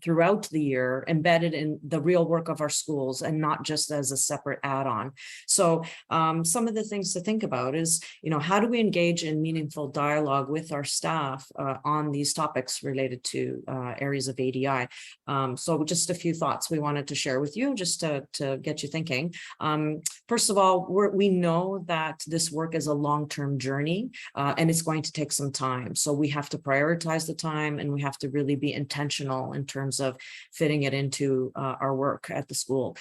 throughout the year, embedded in the real work of our schools and not just as a separate add-on. So some of the things to think about is, how do we engage in meaningful dialogue with our staff on these topics related to areas of ADI? So just a few thoughts we wanted to share with you just to get you thinking. First of all, we know that this work is a long-term journey and it's going to take some time. So we have to prioritize the time, and we have to really be intentional in terms of fitting it into our work at the school.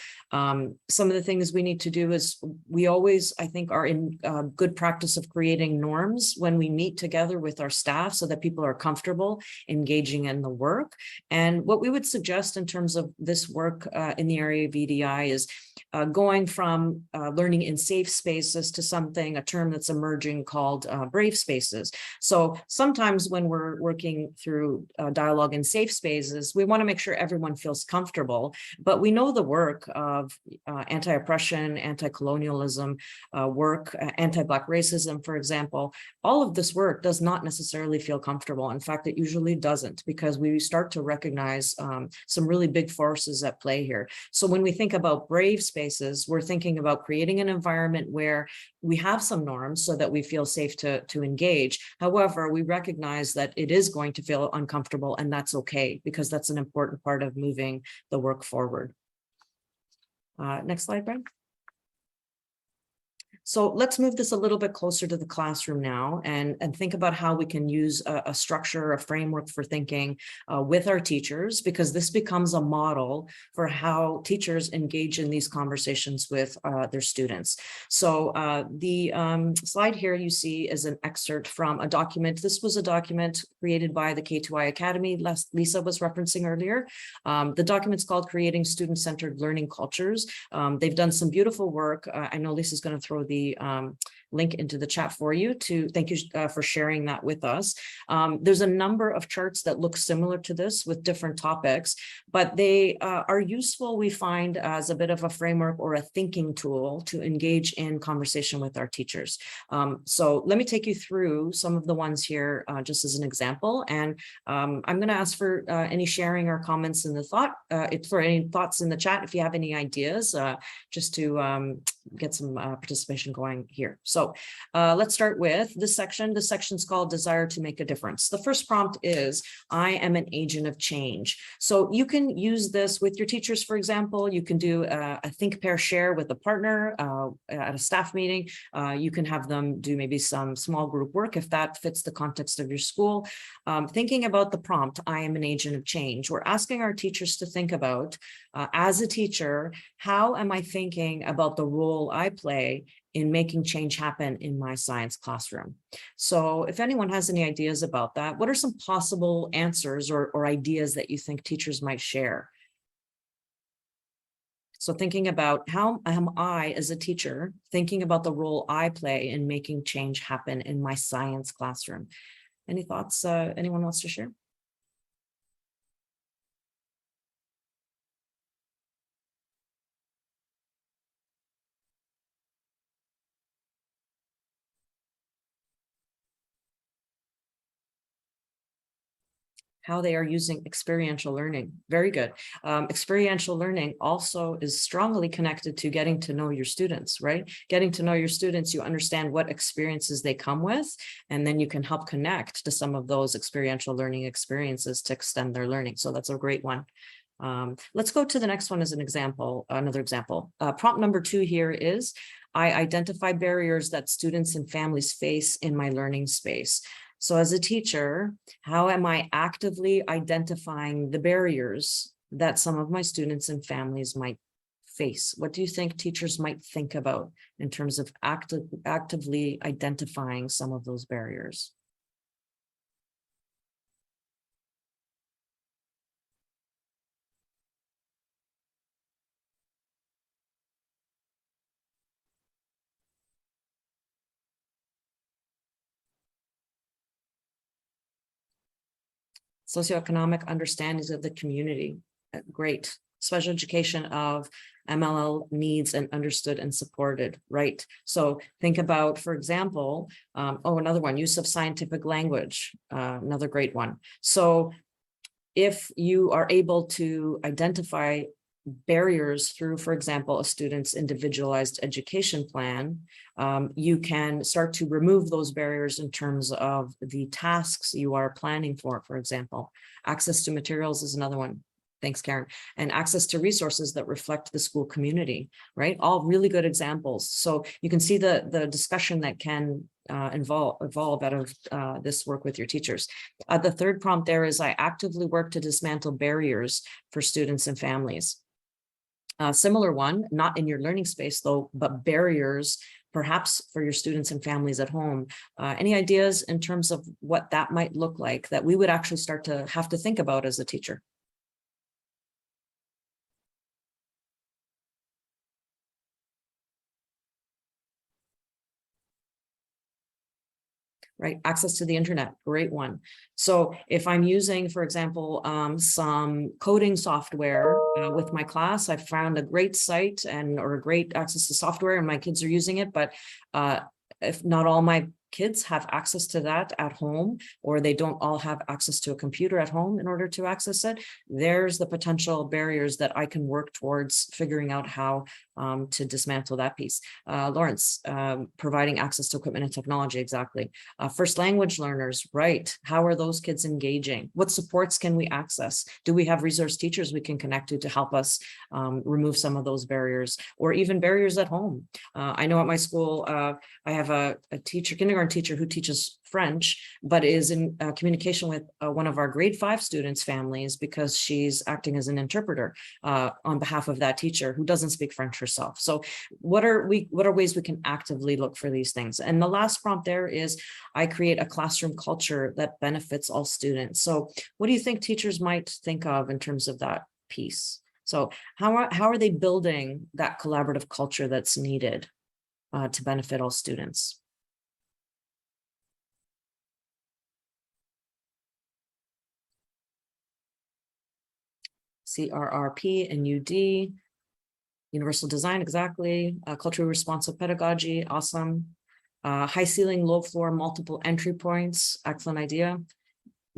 Some of the things we need to do is we always, I think, are in good practice of creating norms when we meet together with our staff so that people are comfortable engaging in the work. And what we would suggest in terms of this work in the area of EDI is going from learning in safe spaces to a term that's emerging called brave spaces. So sometimes when we're working through dialogue in safe spaces, we want to make sure everyone feels comfortable, but we know the work of anti-oppression, anti-colonialism work, anti-Black racism, for example. All of this work does not necessarily feel comfortable. In fact, it usually doesn't, because we start to recognize some really big forces at play here. So when we think about brave spaces, we're thinking about creating an environment where we have some norms so that we feel safe to engage. However, we recognize that it is going to feel uncomfortable, and that's okay, because that's an important part of moving the work forward. Next slide, Brad. So let's move this a little bit closer to the classroom now and think about how we can use a structure, a framework for thinking with our teachers, because this becomes a model for how teachers engage in these conversations with their students. So the slide here you see is an excerpt from a document. This was a document created by the K2I Academy, Lisa was referencing earlier. The document's called Creating Student-Centered Learning Cultures. They've done some beautiful work. I know Lisa's going to throw the link into the chat for you to thank you for sharing that with us. There's a number of charts that look similar to this with different topics, but they are useful, we find, as a bit of a framework or a thinking tool to engage in conversation with our teachers. So let me take you through some of the ones here just as an example. And I'm going to ask for any sharing or comments in the for any thoughts in the chat, if you have any ideas, just to get some participation going here. So let's start with this section. This section's called Desire to Make a Difference. The first prompt is, I am an agent of change. So you can use this with your teachers, for example. You can do a think, pair, share with a partner at a staff meeting. You can have them do maybe some small group work if that fits the context of your school. Thinking about the prompt, I am an agent of change. We're asking our teachers to think about, as a teacher, how am I thinking about the role I play in making change happen in my science classroom? So if anyone has any ideas about that, what are some possible answers or ideas that you think teachers might share? So thinking about, how am I as a teacher thinking about the role I play in making change happen in my science classroom? Any thoughts anyone wants to share? How they are using experiential learning. Very good. Experiential learning also is strongly connected to getting to know your students, right? Getting to know your students, you understand what experiences they come with, and then you can help connect to some of those experiential learning experiences to extend their learning. So that's a great one. Let's go to the next one as an example, another example. Prompt number 2 here is, I identify barriers that students and families face in my learning space. So as a teacher, how am I actively identifying the barriers that some of my students and families might face? What do you think teachers might think about in terms of actively identifying some of those barriers? Socioeconomic understandings of the community. Great. Special education of MLL needs and understood and supported, right? So think about, for example, another one, use of scientific language, another great one. So if you are able to identify barriers through, for example, a student's individualized education plan, you can start to remove those barriers in terms of the tasks you are planning for example. Access to materials is another one. Thanks, Karen. And access to resources that reflect the school community, right? All really good examples. So you can see the discussion that can evolve out of this work with your teachers. The third prompt there is, I actively work to dismantle barriers for students and families. Similar one, not in your learning space though, but barriers perhaps for your students and families at home. Any ideas in terms of what that might look like that we would actually start to have to think about as a teacher? Right, access to the internet, great one. So if I'm using, for example, some coding software with my class, I found a great site or a great access to software and my kids are using it, but if not all my kids have access to that at home, or they don't all have access to a computer at home in order to access it, there's the potential barriers that I can work towards figuring out how to dismantle that piece. Lawrence, providing access to equipment and technology, exactly. First language learners, right? How are those kids engaging? What supports can we access? Do we have resource teachers we can connect to help us remove some of those barriers, or even barriers at home? I know at my school, I have a teacher, kindergarten teacher, who teaches French, but is in communication with one of our grade 5 students' families, because she's acting as an interpreter on behalf of that teacher who doesn't speak French herself. So what are ways we can actively look for these things? And the last prompt there is, I create a classroom culture that benefits all students. So what do you think teachers might think of in terms of that piece? So how are they building that collaborative culture that's needed to benefit all students? CRRP and UD, universal design, exactly. Culturally responsive pedagogy, awesome. High ceiling, low floor, multiple entry points, excellent idea.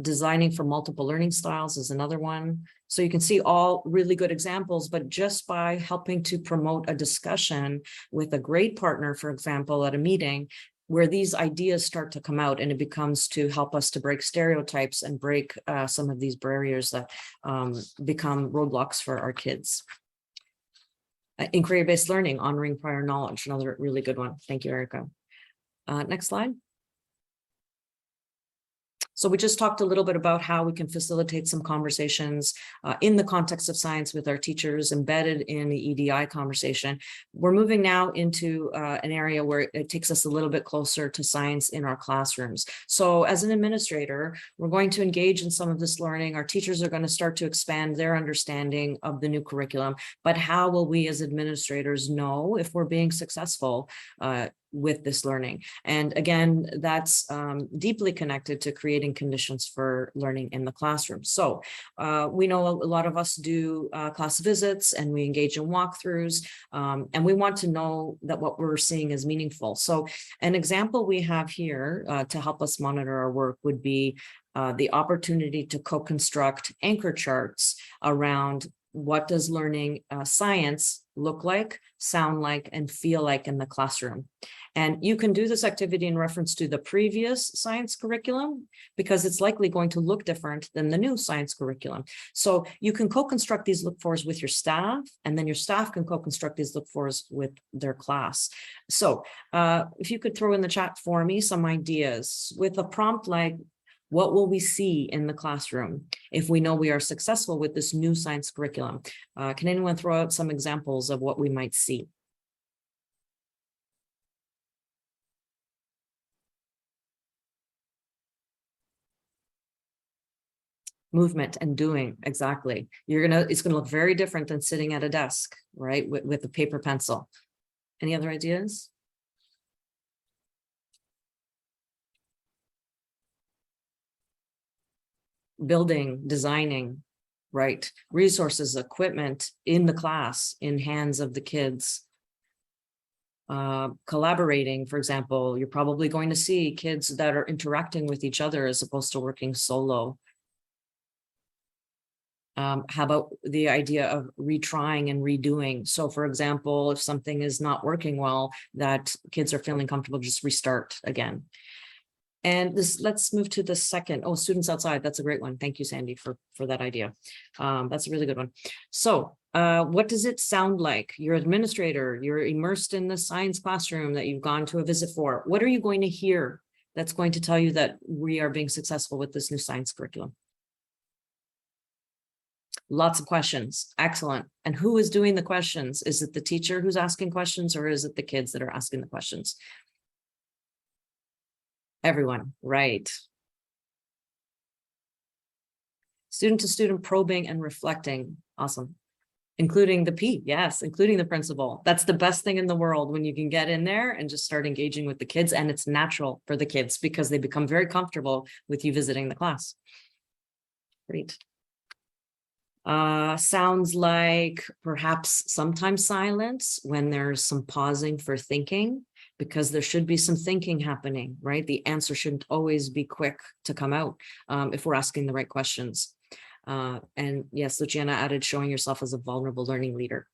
Designing for multiple learning styles is another one. So you can see all really good examples, but just by helping to promote a discussion with a grade partner, for example, at a meeting, where these ideas start to come out, and it becomes to help us to break stereotypes and break some of these barriers that become roadblocks for our kids. Inquiry-based learning, honoring prior knowledge, another really good one. Thank you, Erica. Next slide. So we just talked a little bit about how we can facilitate some conversations in the context of science with our teachers embedded in the EDI conversation. We're moving now into an area where it takes us a little bit closer to science in our classrooms. So as an administrator, we're going to engage in some of this learning. Our teachers are going to start to expand their understanding of the new curriculum, but how will we as administrators know if we're being successful with this learning? And again, that's deeply connected to creating conditions for learning in the classroom. So we know a lot of us do class visits, and we engage in walkthroughs, and we want to know that what we're seeing is meaningful. So an example we have here to help us monitor our work would be the opportunity to co-construct anchor charts around what does learning science look like, sound like, and feel like in the classroom. And you can do this activity in reference to the previous science curriculum, because it's likely going to look different than the new science curriculum. So you can co-construct these look-fors with your staff, and then your staff can co-construct these look-fors with their class. So if you could throw in the chat for me some ideas with a prompt like, what will we see in the classroom if we know we are successful with this new science curriculum? Can anyone throw out some examples of what we might see? Movement and doing, exactly. It's gonna look very different than sitting at a desk, right, with a paper pencil. Any other ideas? Building, designing, right? Resources, equipment in the class, in hands of the kids. Collaborating, for example, you're probably going to see kids that are interacting with each other as opposed to working solo. How about the idea of retrying and redoing? So for example, if something is not working well, that kids are feeling comfortable, just restart again. And let's move to the second. Oh, students outside. That's a great one. Thank you, Sandy, for that idea. That's a really good one. So what does it sound like? You're an administrator, you're immersed in the science classroom that you've gone to a visit for. What are you going to hear that's going to tell you that we are being successful with this new science curriculum? Lots of questions. Excellent. And who is doing the questions? Is it the teacher who's asking questions, or is it the kids that are asking the questions? Everyone, right. Student to student probing and reflecting. Awesome. Including the P, yes, including the principal. That's the best thing in the world, when you can get in there and just start engaging with the kids, and it's natural for the kids because they become very comfortable with you visiting the class. Great. Sounds like perhaps sometimes silence when there's some pausing for thinking, because there should be some thinking happening, right? The answer shouldn't always be quick to come out if we're asking the right questions. And yes, Luciana added showing yourself as a vulnerable learning leader.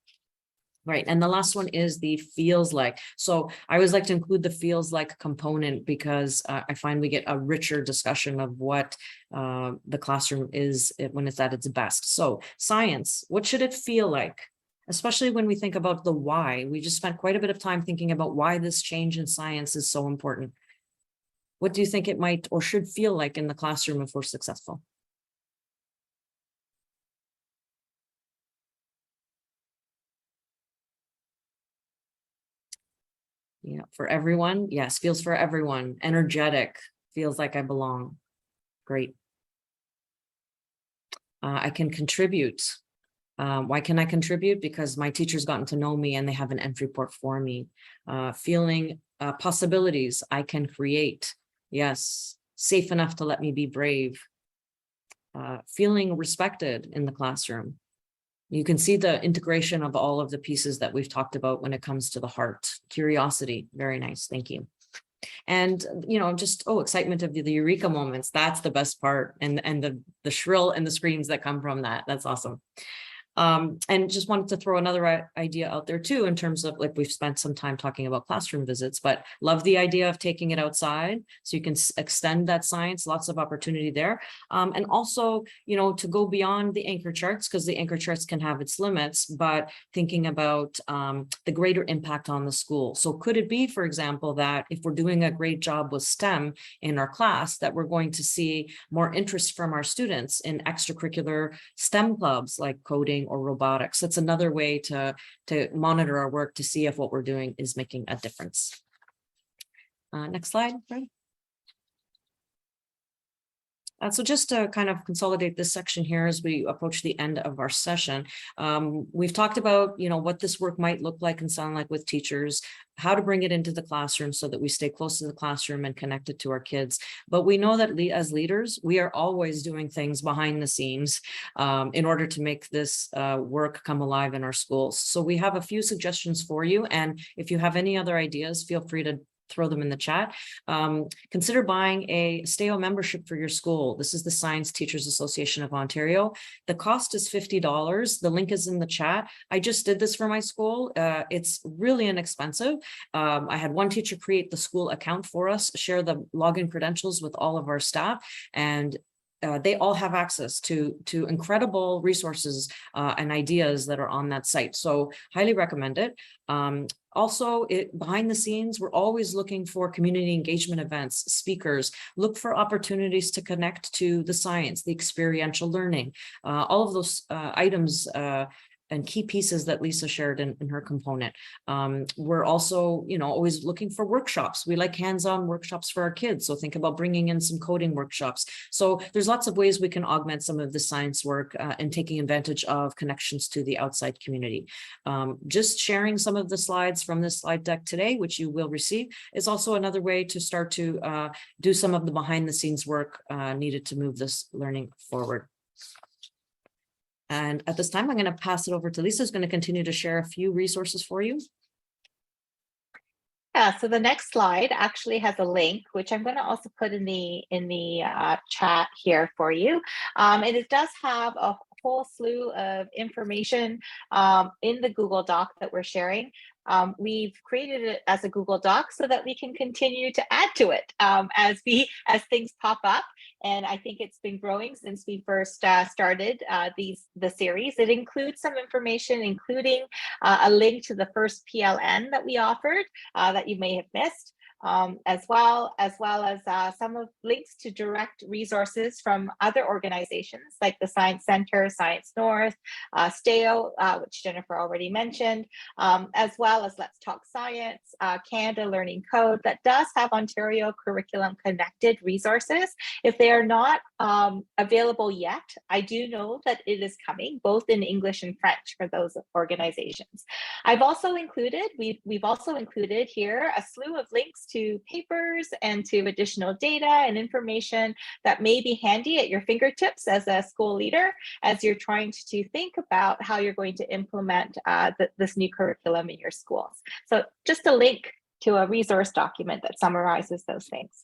Right. And the last one is the feels like. So I always like to include the feels like component because I find we get a richer discussion of what the classroom is when it's at its best. So science, what should it feel like? Especially when we think about the why. We just spent quite a bit of time thinking about why this change in science is so important. What do you think it might or should feel like in the classroom if we're successful? Yeah, for everyone. Yes, feels for everyone. Energetic, feels like I belong. Great. I can contribute. Why can I contribute? Because my teacher's gotten to know me and they have an entry report for me. Feeling possibilities I can create. Yes, safe enough to let me be brave. Feeling respected in the classroom. You can see the integration of all of the pieces that we've talked about when it comes to the heart. Curiosity, very nice, thank you. And just excitement of the eureka moments. That's the best part, and the shrill and the screams that come from that. That's awesome. And just wanted to throw another idea out there too, in terms of, like, we've spent some time talking about classroom visits, but love the idea of taking it outside so you can extend that science, lots of opportunity there. And also, to go beyond the anchor charts, because the anchor charts can have its limits, but thinking about the greater impact on the school. So could it be, for example, that if we're doing a great job with STEM in our class, that we're going to see more interest from our students in extracurricular STEM clubs like coding or robotics? That's another way to monitor our work to see if what we're doing is making a difference. Next slide, Fred. So just to kind of consolidate this section here as we approach the end of our session, we've talked about, what this work might look like and sound like with teachers, how to bring it into the classroom so that we stay close to the classroom and connected to our kids. But we know that as leaders, we are always doing things behind the scenes in order to make this work come alive in our schools. So we have a few suggestions for you. And if you have any other ideas, feel free to throw them in the chat. Consider buying a STAO membership for your school. This is the Science Teachers Association of Ontario. The cost is $50. The link is in the chat. I just did this for my school. It's really inexpensive. I had one teacher create the school account for us, share the login credentials with all of our staff, and they all have access to incredible resources and ideas that are on that site. So highly recommend it. Also, behind the scenes, we're always looking for community engagement events, speakers, look for opportunities to connect to the science, the experiential learning, all of those items and key pieces that Lisa shared in her component. We're also, always looking for workshops. We like hands-on workshops for our kids. So think about bringing in some coding workshops. So there's lots of ways we can augment some of the science work and taking advantage of connections to the outside community. Just sharing some of the slides from this slide deck today, which you will receive, is also another way to start to do some of the behind the scenes work needed to move this learning forward. And at this time, I'm going to pass it over to Lisa, who's going to continue to share a few resources for you. Yeah, so the next slide actually has a link, which I'm going to also put in the chat here for you. And it does have a whole slew of information in the Google Doc that we're sharing. We've created it as a Google Doc so that we can continue to add to it as things pop up. And I think it's been growing since we first started the series. It includes some information, including a link to the first PLN that we offered that you may have missed. As well as some of links to direct resources from other organizations like the Science Center, Science North, STAO, which Jennifer already mentioned, as well as Let's Talk Science, Canada Learning Code, that does have Ontario Curriculum Connected resources. If they are not available yet, I do know that it is coming, both in English and French for those organizations. We've also included here a slew of links to papers and to additional data and information that may be handy at your fingertips as a school leader as you're trying to think about how you're going to implement this new curriculum in your schools. So just a link to a resource document that summarizes those things.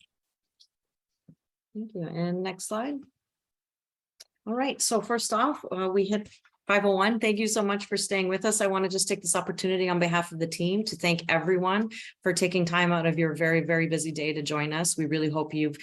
Thank you. And next slide. All right, so first off, we hit 501, thank you so much for staying with us. I want to just take this opportunity on behalf of the team to thank everyone for taking time out of your very, very busy day to join us. We really hope you've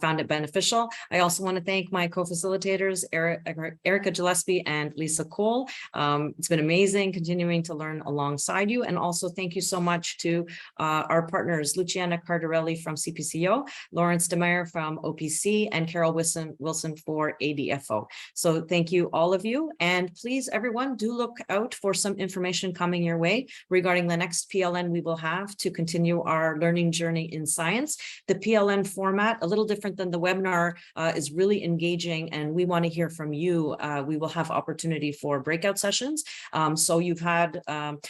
found it beneficial. I also want to thank my co-facilitators, Erica Gillespie and Lisa Cole. It's been amazing continuing to learn alongside you. And also thank you so much to our partners, Luciana Cardarelli from CPCO, Lawrence DeMeyer from OPC, and Carol Wilson for ADFO. So thank you, all of you. And please, everyone, do look out for some information coming your way regarding the next PLN we will have to continue our learning journey in science. The PLN format, a little different than the webinar, is really engaging, and we want to hear from you. We will have opportunity for breakout sessions. So you've had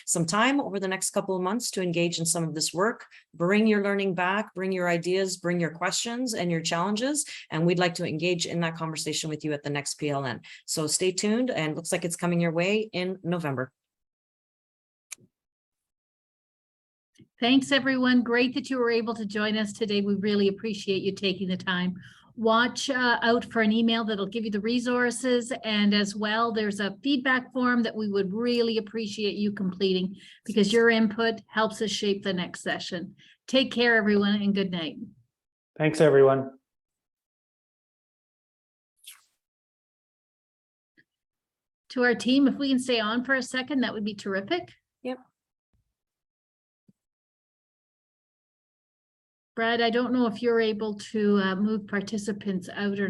some time over the next couple of months to engage in some of this work. Bring your learning back, bring your ideas, bring your questions and your challenges, and we'd like to engage in that conversation with you at the next PLN. So stay tuned, and looks like it's coming your way in November. Thanks, everyone. Great that you were able to join us today. We really appreciate you taking the time. Watch out for an email that'll give you the resources, and as well, there's a feedback form that we would really appreciate you completing, because your input helps us shape the next session. Take care, everyone, and good night. Thanks, everyone. To our team, if we can stay on for a second, that would be terrific. Yep. Brad, I don't know if you're able to move participants out or not.